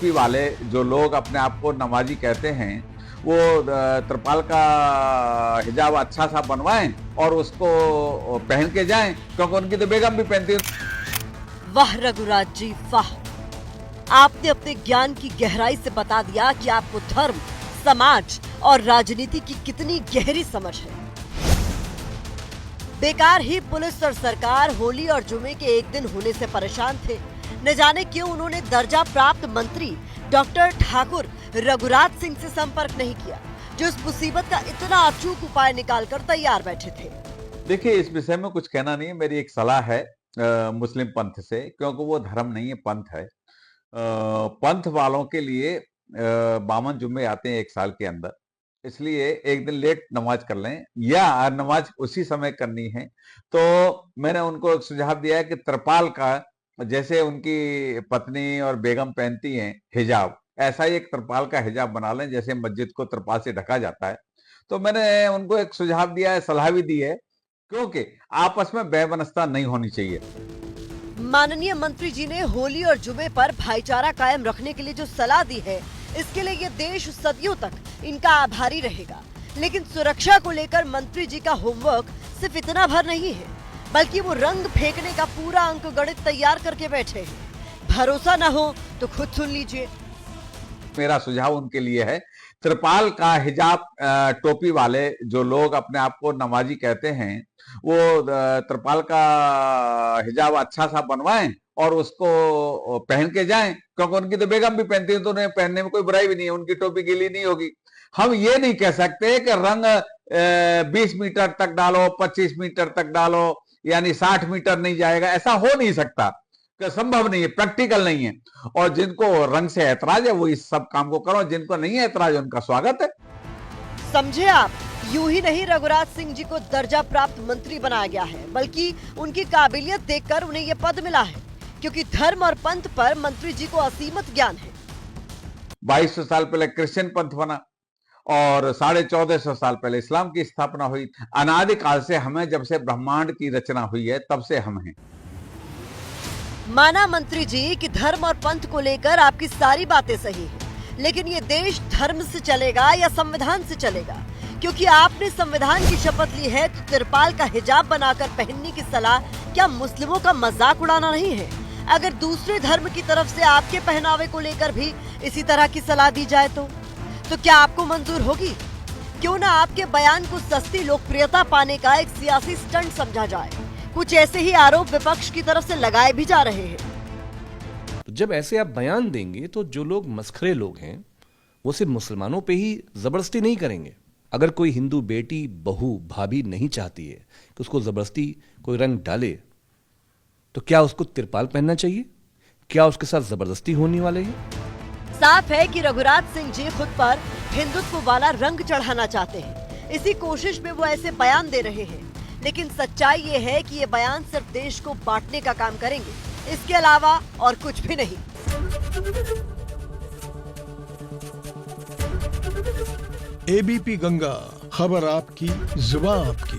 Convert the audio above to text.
टोपी वाले जो लोग अपने आप को नमाजी कहते हैं वो त्रिपाल का हिजाब अच्छा सा बनवाएं और उसको पहन के जाएं, क्योंकि उनकी तो बेगम भी पहनती है। वाह रघुराज जी वाह, आपने अपने ज्ञान की गहराई से बता दिया कि आपको धर्म, समाज और राजनीति की कितनी गहरी समझ है। बेकार ही पुलिस और सरकार होली और जुमे के एक दिन होने से परेशान थे। न जाने क्यों उन्होंने दर्जा प्राप्त मंत्री डॉक्टर ठाकुर रघुराज सिंह से संपर्क नहीं किया, जो इस मुसीबत का इतना अचूक उपाय निकालकर तैयार बैठे थे। देखिए, इस विषय में कुछ कहना नहीं है। मेरी एक सलाह है मुस्लिम पंथ से, क्योंकि वो धर्म नहीं है, पंथ है। पंथ वालों के लिए 52 जुम्मे आते हैं एक साल के अंदर, इसलिए एक दिन लेट नमाज कर लें या नमाज उसी समय करनी है। तो मैंने उनको एक सुझाव दिया है कि त्रिपाल का, जैसे उनकी पत्नी और बेगम पहनती हैं हिजाब, ऐसा ही एक त्रिपाल का हिजाब बना लें, जैसे मस्जिद को त्रिपाल से ढका जाता है। तो मैंने उनको एक सुझाव दिया है, सलाह भी दी है, क्योंकि आपस में बेबनस्ता नहीं होनी चाहिए। माननीय मंत्री जी ने होली और जुमे पर भाईचारा कायम रखने के लिए जो सलाह दी है, इसके लिए ये देश सदियों तक इनका आभारी रहेगा। लेकिन सुरक्षा को लेकर मंत्री जी का होमवर्क सिर्फ इतना भर नहीं है, बल्कि वो रंग फेंकने का पूरा अंक गणित तैयार करके बैठे हैं। भरोसा न हो तो खुद सुन लीजिए। मेरा सुझाव उनके लिए है, त्रिपाल का हिजाब टोपी वाले जो लोग अपने आप को नमाजी कहते हैं वो त्रिपाल का हिजाब अच्छा सा बनवाएं और उसको पहन के जाएं, क्योंकि उनकी तो बेगम भी पहनती है, तो उन्हें पहनने में कोई बुराई भी नहीं है, उनकी टोपी गीली नहीं होगी। हम ये नहीं कह सकते कि रंग 20 मीटर तक डालो, 25 मीटर तक डालो, यानी 60 मीटर नहीं जाएगा, ऐसा हो नहीं सकता, संभव नहीं है, प्रैक्टिकल नहीं है। और जिनको रंग से ऐतराज है वो इस सब काम को करो, जिनको नहीं है ऐतराज उनका स्वागत है। समझे आप, यूं ही नहीं रघुराज सिंह जी को दर्जा प्राप्त मंत्री बनाया गया है, बल्कि उनकी काबिलियत देखकर उन्हें यह पद मिला है, क्योंकि धर्म और पंथ पर मंत्री जी को असीमित ज्ञान है। 2200 साल पहले क्रिश्चियन पंथ बना और 1450 साल पहले इस्लाम की स्थापना हुई। अनादिकाल से हमें, जब से ब्रह्मांड की रचना हुई है तब से हम हैं। माना मंत्री जी कि धर्म और पंथ को लेकर आपकी सारी बातें सही है, लेकिन ये देश धर्म से चलेगा या संविधान से चलेगा? क्योंकि आपने संविधान की शपथ ली है, तो त्रिपाल का हिजाब बनाकर पहनने की सलाह क्या मुस्लिमों का मजाक उड़ाना नहीं है? अगर दूसरे धर्म की तरफ से आपके पहनावे को लेकर भी इसी तरह की सलाह दी जाए तो क्या आपको मंजूर होगी? क्यों ना आपके बयान को सस्ती लोकप्रियता पाने का एक सियासी स्टंट समझा जाए। कुछ ऐसे ही आरोप विपक्ष की तरफ से लगाए भी जा रहे हैं। तो जब ऐसे आप बयान देंगे तो जो लोग मस्खरे लोग हैं वो सिर्फ मुसलमानों पे ही जबरदस्ती नहीं करेंगे। अगर कोई हिंदू बेटी, बहू, भाभी नहीं चाहती है कि उसको जबरदस्ती कोई रंग डाले, तो क्या उसको त्रिपाल पहनना चाहिए? क्या उसके साथ जबरदस्ती होने वाले है? साफ है कि रघुराज सिंह जी खुद पर हिंदुत्व वाला रंग चढ़ाना चाहते हैं। इसी कोशिश में वो ऐसे बयान दे रहे हैं, लेकिन सच्चाई ये है कि ये बयान सिर्फ देश को बांटने का काम करेंगे, इसके अलावा और कुछ भी नहीं। एबीपी गंगा, खबर आपकी, जुबान आपकी।